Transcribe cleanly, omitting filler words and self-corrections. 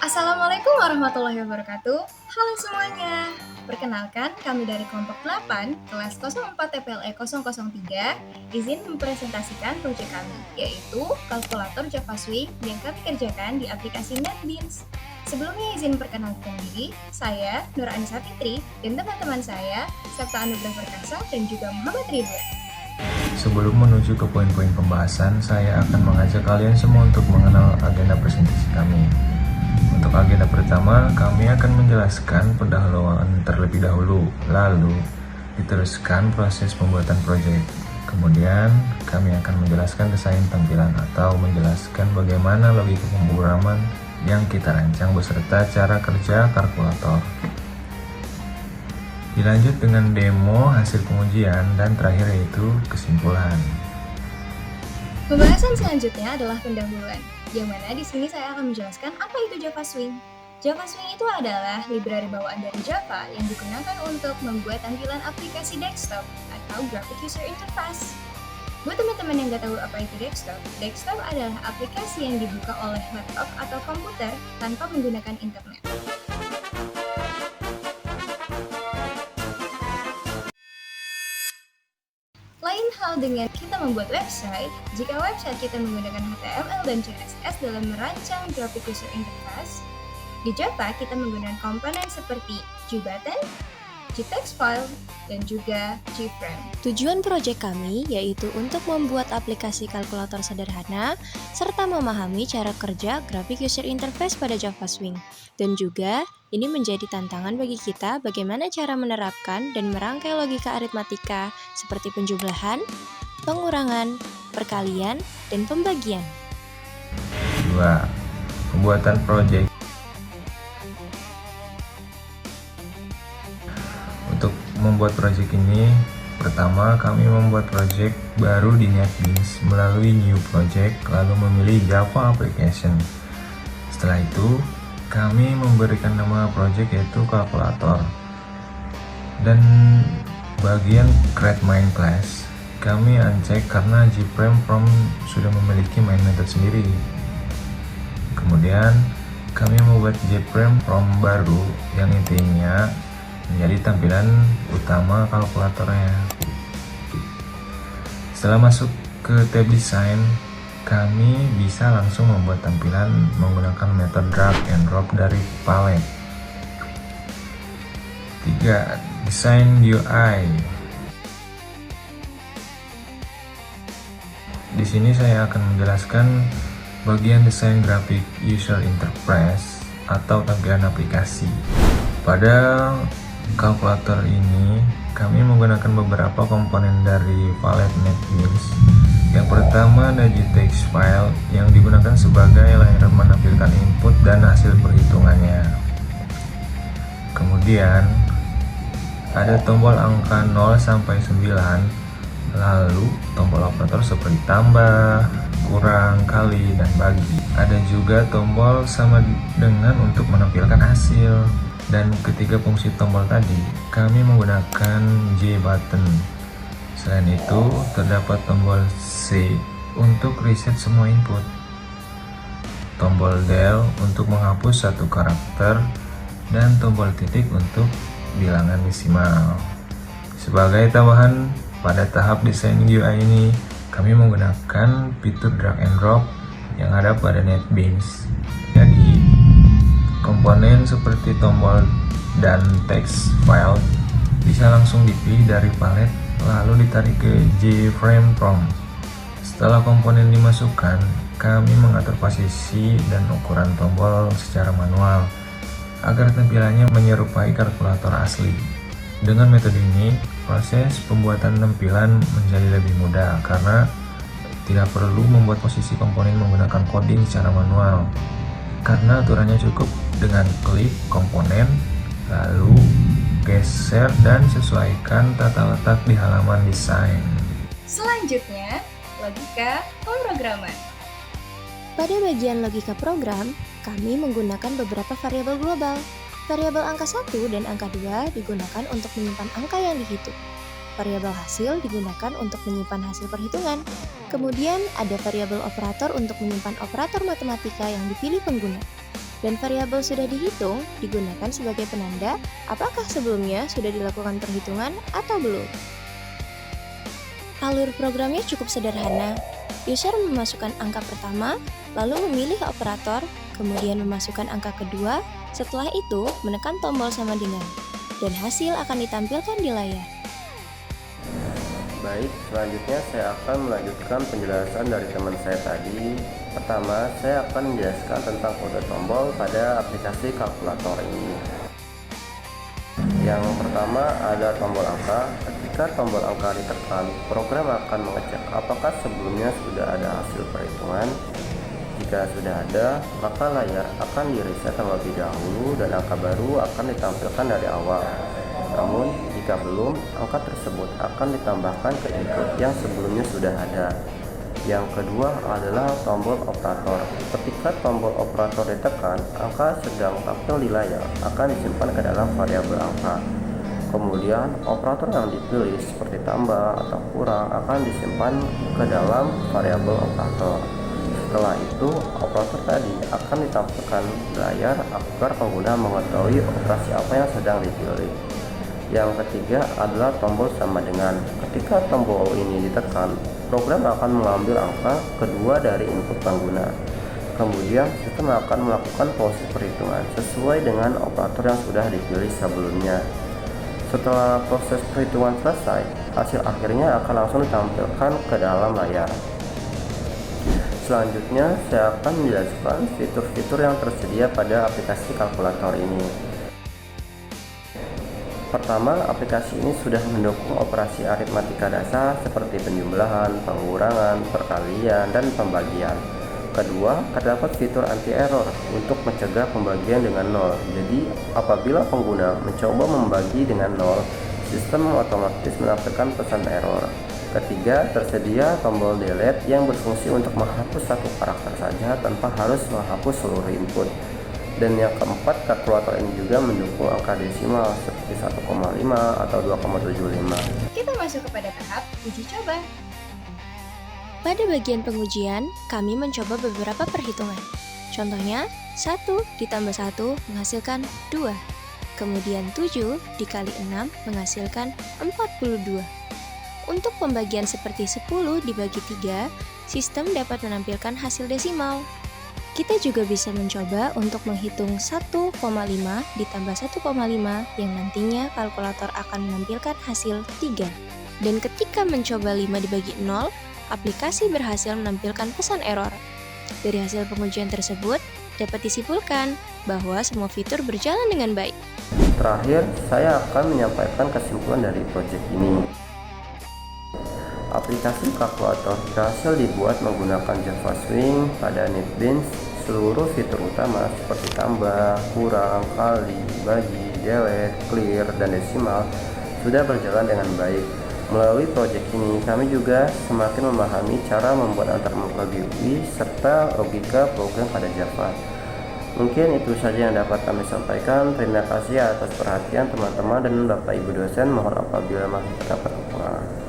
Assalamualaikum warahmatullahi wabarakatuh. Halo semuanya. Perkenalkan, kami dari kelompok 8, kelas 04 TPLE 003, izin mempresentasikan proyek kami, yaitu kalkulator JavaSwing yang kami kerjakan di aplikasi NetBeans. Sebelumnya izin perkenalkan diri, saya Nur Anissa Fitri dan teman-teman saya, Sabta Anugrah Perkasa dan juga Muhammad Ridwan. Sebelum menuju ke poin-poin pembahasan, saya akan mengajak kalian semua untuk mengenal agenda presentasi kami. Untuk agenda pertama, kami akan menjelaskan pendahuluan terlebih dahulu, lalu diteruskan proses pembuatan proyek. Kemudian, kami akan menjelaskan desain tampilan atau menjelaskan bagaimana logika pemrograman yang kita rancang beserta cara kerja kalkulator. Dilanjut dengan demo hasil pengujian dan terakhir yaitu kesimpulan. Pembahasan selanjutnya adalah pendahuluan, yang mana di sini saya akan menjelaskan apa itu JavaSwing. JavaSwing itu adalah library bawaan dari Java yang digunakan untuk membuat tampilan aplikasi desktop atau graphic user interface. Buat teman-teman yang nggak tahu apa itu desktop adalah aplikasi yang dibuka oleh laptop atau komputer tanpa menggunakan internet. Lain hal dengan kita membuat website, jika website kita menggunakan HTML dan CSS dalam merancang graphic user interface, di Java kita menggunakan komponen seperti JButton, JTextFile, dan juga JFrame. Tujuan proyek kami yaitu untuk membuat aplikasi kalkulator sederhana serta memahami cara kerja graphic user interface pada JavaSwing. Dan juga ini menjadi tantangan bagi kita bagaimana cara menerapkan dan merangkai logika aritmatika seperti penjumlahan, pengurangan, perkalian, dan pembagian. 2. Pembuatan proyek. Untuk membuat proyek ini, pertama kami membuat proyek baru di NetBeans melalui New Project, lalu memilih Java Application. Setelah itu, kami memberikan nama proyek yaitu kalkulator. Dan bagian create main class, kami uncheck karena JFrame from sudah memiliki main method sendiri. Kemudian, kami membuat JFrame from baru yang intinya menjadi tampilan utama kalkulatornya. Setelah masuk ke tab desain, kami bisa langsung membuat tampilan menggunakan metode drag and drop dari palette. 3. Desain UI. Di sini saya akan menjelaskan bagian desain graphic user interface atau tampilan aplikasi. Pada kalkulator ini, kami menggunakan beberapa komponen dari palette NetBeans. Yang pertama ada JTextFile yang digunakan sebagai layer menampilkan input dan hasil perhitungannya. Kemudian ada tombol angka 0 sampai 9, lalu tombol operator seperti tambah, kurang, kali, dan bagi. Ada juga tombol sama dengan untuk menampilkan hasil. Dan ketiga fungsi tombol tadi, kami menggunakan JButton. Selain itu, terdapat tombol C untuk reset semua input, tombol del untuk menghapus satu karakter, dan tombol titik untuk bilangan desimal. Sebagai tambahan, pada tahap desain UI ini, kami menggunakan fitur drag and drop yang ada pada NetBeans. Jadi, komponen seperti tombol dan text file bisa langsung dipilih dari palet lalu ditarik ke JFrame prompt. Setelah komponen dimasukkan, kami mengatur posisi dan ukuran tombol secara manual agar tampilannya menyerupai kalkulator asli. Dengan metode ini, proses pembuatan tampilan menjadi lebih mudah karena tidak perlu membuat posisi komponen menggunakan coding secara manual. Karena aturannya cukup dengan klik komponen, lalu geser dan sesuaikan tata letak di halaman desain. Selanjutnya, logika pemrograman. Pada bagian logika program, kami menggunakan beberapa variabel global. Variabel angka 1 dan angka 2 digunakan untuk menyimpan angka yang dihitung. Variabel hasil digunakan untuk menyimpan hasil perhitungan. Kemudian ada variabel operator untuk menyimpan operator matematika yang dipilih pengguna. Dan variabel sudah dihitung digunakan sebagai penanda apakah sebelumnya sudah dilakukan perhitungan atau belum. Alur programnya cukup sederhana. User memasukkan angka pertama, lalu memilih operator, kemudian memasukkan angka kedua, setelah itu menekan tombol sama dengan, dan hasil akan ditampilkan di layar. Baik, selanjutnya saya akan melanjutkan penjelasan dari teman saya tadi. Pertama, saya akan menjelaskan tentang kode tombol pada aplikasi kalkulator ini. Yang pertama ada tombol angka. Ketika tombol angka ditekan, program akan mengecek apakah sebelumnya sudah ada hasil perhitungan. Jika sudah ada, maka layar akan di-reset terlebih dahulu dan angka baru akan ditampilkan dari awal. Namun, jika belum, angka tersebut akan ditambahkan ke input yang sebelumnya sudah ada. Yang kedua adalah tombol operator. Ketika tombol operator ditekan, angka sedang tampil di layar akan disimpan ke dalam variabel angka. Kemudian, operator yang dipilih seperti tambah atau kurang akan disimpan ke dalam variabel operator. Setelah itu, operator tadi akan ditampilkan di layar agar pengguna mengetahui operasi apa yang sedang dipilih. Yang ketiga adalah tombol sama dengan. Ketika tombol ini ditekan, program akan mengambil angka kedua dari input pengguna. Kemudian, sistem akan melakukan proses perhitungan sesuai dengan operator yang sudah dipilih sebelumnya. Setelah proses perhitungan selesai, hasil akhirnya akan langsung ditampilkan ke dalam layar. Selanjutnya, saya akan menjelaskan fitur-fitur yang tersedia pada aplikasi kalkulator ini. Pertama, aplikasi ini sudah mendukung operasi aritmatika dasar seperti penjumlahan, pengurangan, perkalian, dan pembagian. Kedua, terdapat fitur anti-error untuk mencegah pembagian dengan nol. Jadi, apabila pengguna mencoba membagi dengan nol, sistem otomatis menampilkan pesan error. Ketiga, tersedia tombol delete yang berfungsi untuk menghapus satu karakter saja tanpa harus menghapus seluruh input. Dan yang keempat, kalkulator ini juga mendukung angka desimal seperti 1,5 atau 2,75. Kita masuk kepada tahap uji coba. Pada bagian pengujian, kami mencoba beberapa perhitungan. Contohnya, 1 ditambah 1 menghasilkan 2. Kemudian 7 dikali 6 menghasilkan 42. Untuk pembagian seperti 10 dibagi 3, sistem dapat menampilkan hasil desimal. Kita juga bisa mencoba untuk menghitung 1,5 ditambah 1,5 yang nantinya kalkulator akan menampilkan hasil 3. Dan ketika mencoba 5 dibagi 0, aplikasi berhasil menampilkan pesan error. Dari hasil pengujian tersebut, dapat disimpulkan bahwa semua fitur berjalan dengan baik. Terakhir, saya akan menyampaikan kesimpulan dari proyek ini. Aplikasi kalkulator berhasil dibuat menggunakan Java Swing pada NetBeans. Seluruh fitur utama seperti tambah, kurang, kali, bagi, delete, clear, dan desimal sudah berjalan dengan baik. Melalui proyek ini, kami juga semakin memahami cara membuat antarmuka GUI serta logika program pada Java. Mungkin itu saja yang dapat kami sampaikan. Terima kasih atas perhatian teman-teman dan Bapak Ibu dosen. Mohon apabila masih terdapat kekurangan.